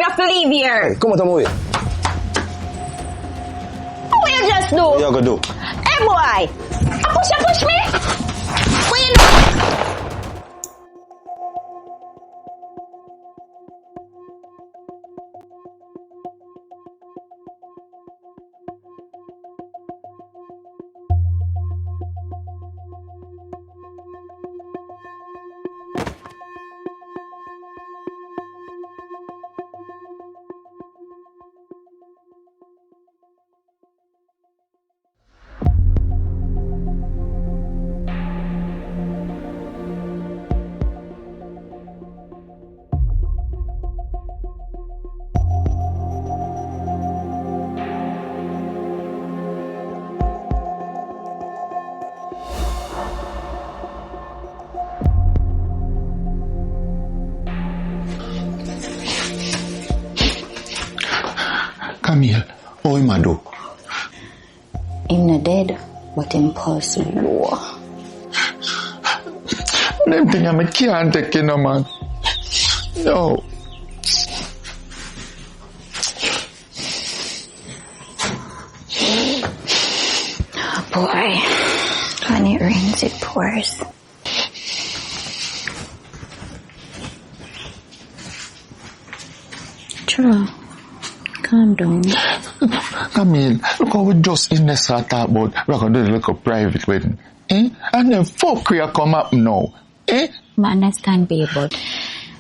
you have to leave here. Hey, come on, Tamoy. What you just do? What you gonna do? Hey, boy. Push me. What you do? Camille, how am I do? Him not dead, but him pulse low. Them thing I can't take you no man. No. Oh boy, when it rains it pours. True. Calm down. Camille, look how we just in the start talk about we're gonna do a little private wedding. And then fuck we are come up now. I understand, babe, but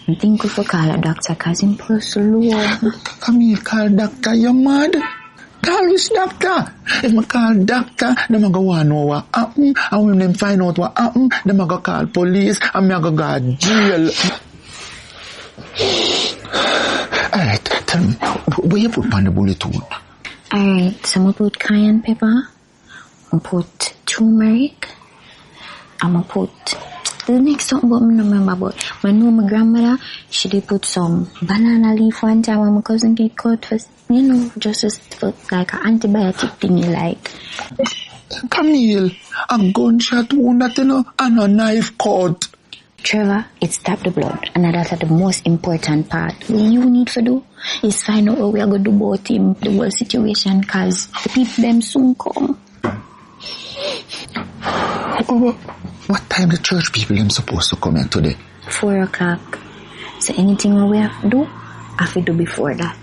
I think we should call a doctor because him pulse low. Camille, call doctor, you mad? Call which doctor? If I call doctor, them a go want know what happen. And when them find out what happen, them a go call police and me a go to jail. Alright, tell me, where you put on the bullet wound? Alright, so I put cayenne pepper, I put turmeric, I'm gonna put the next something but I don't remember, but I know my grandmother, she did put some banana leaf one time when my cousin get cut for, just for like an antibiotic thingy like. Camille, a gunshot wound that and a knife cut. Trevor, it stopped the blood, and that's the most important part. What you need to do is find out what we are going to do about him, the whole situation, because the people them soon come. What time the church people them supposed to come in today? 4 o'clock. So anything we have to do, I have to do before that.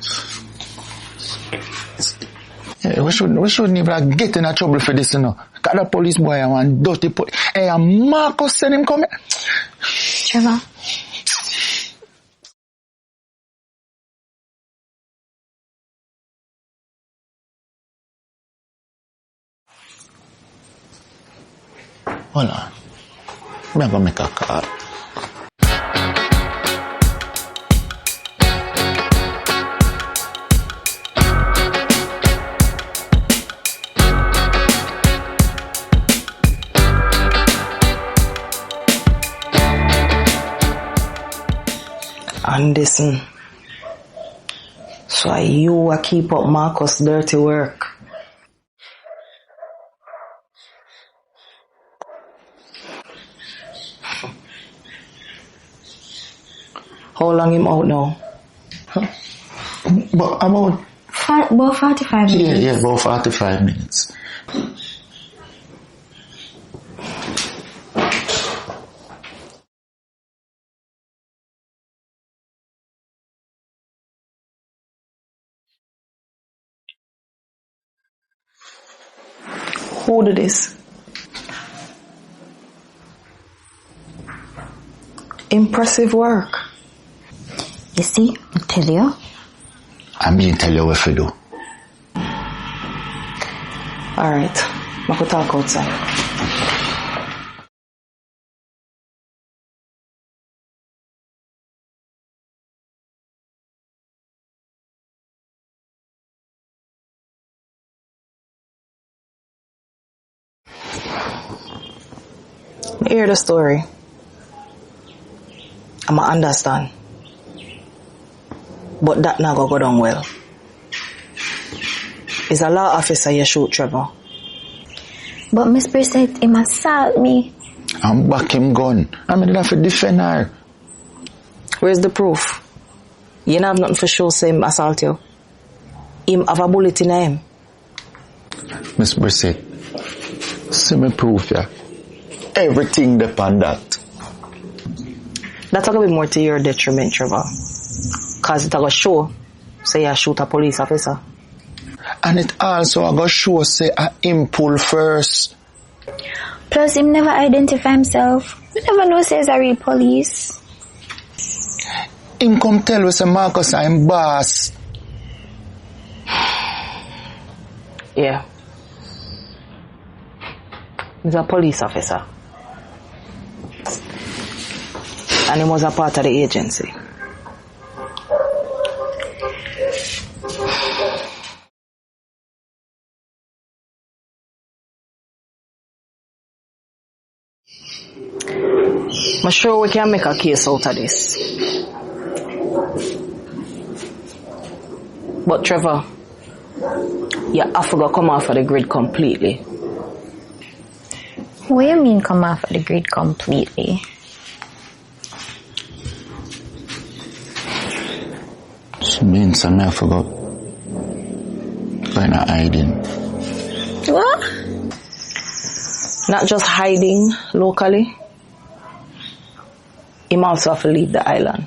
Yeah, we shouldn't even get in a trouble for this, Cause the police boy and one dirty police. Hey, and Marcus send him come here. Trevor. Hold on. I'm going to make a call. Anderson. So you keep up Marcus' dirty work. How long him out now? But about 45 minutes. Yeah, about 45 minutes. Who did this? Impressive work. You see, I tell you. I mean, tell you what to do. Alright, I could talk outside. I hear the story. I'ma understand. But that not go down well. Is a law officer you shoot Trevor. But Miss Preset, him assault me. I'm back him gun. I'm going to have to defend her. Where's the proof? You don't have nothing for sure say him assault you. Him have a bullet in him. Miss Brissett, see me proof ya. Everything depend that. That's gonna be more to your detriment, Trevor. Cause it's gonna show say you shoot a police officer. And it also I go show say him pull first. Plus, him never identify himself. We never know says a real police. Him come tell us Marcus I'm boss. Yeah. He's a police officer. And he was a part of the agency. I'm sure we can make a case out of this. But Trevor, you have to go come off of the grid completely. What do you mean come off of the grid completely? It means I have to go kind of hiding. What? Not just hiding locally. Him also have to leave the island.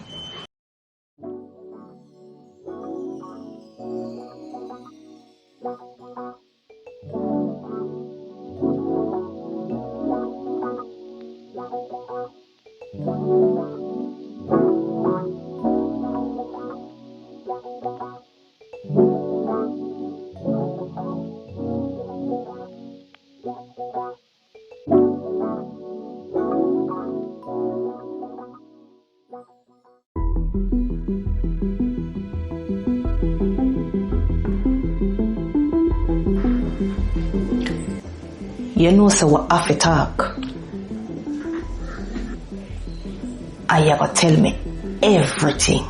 You know, so we have to talk. And you gotta tell me everything.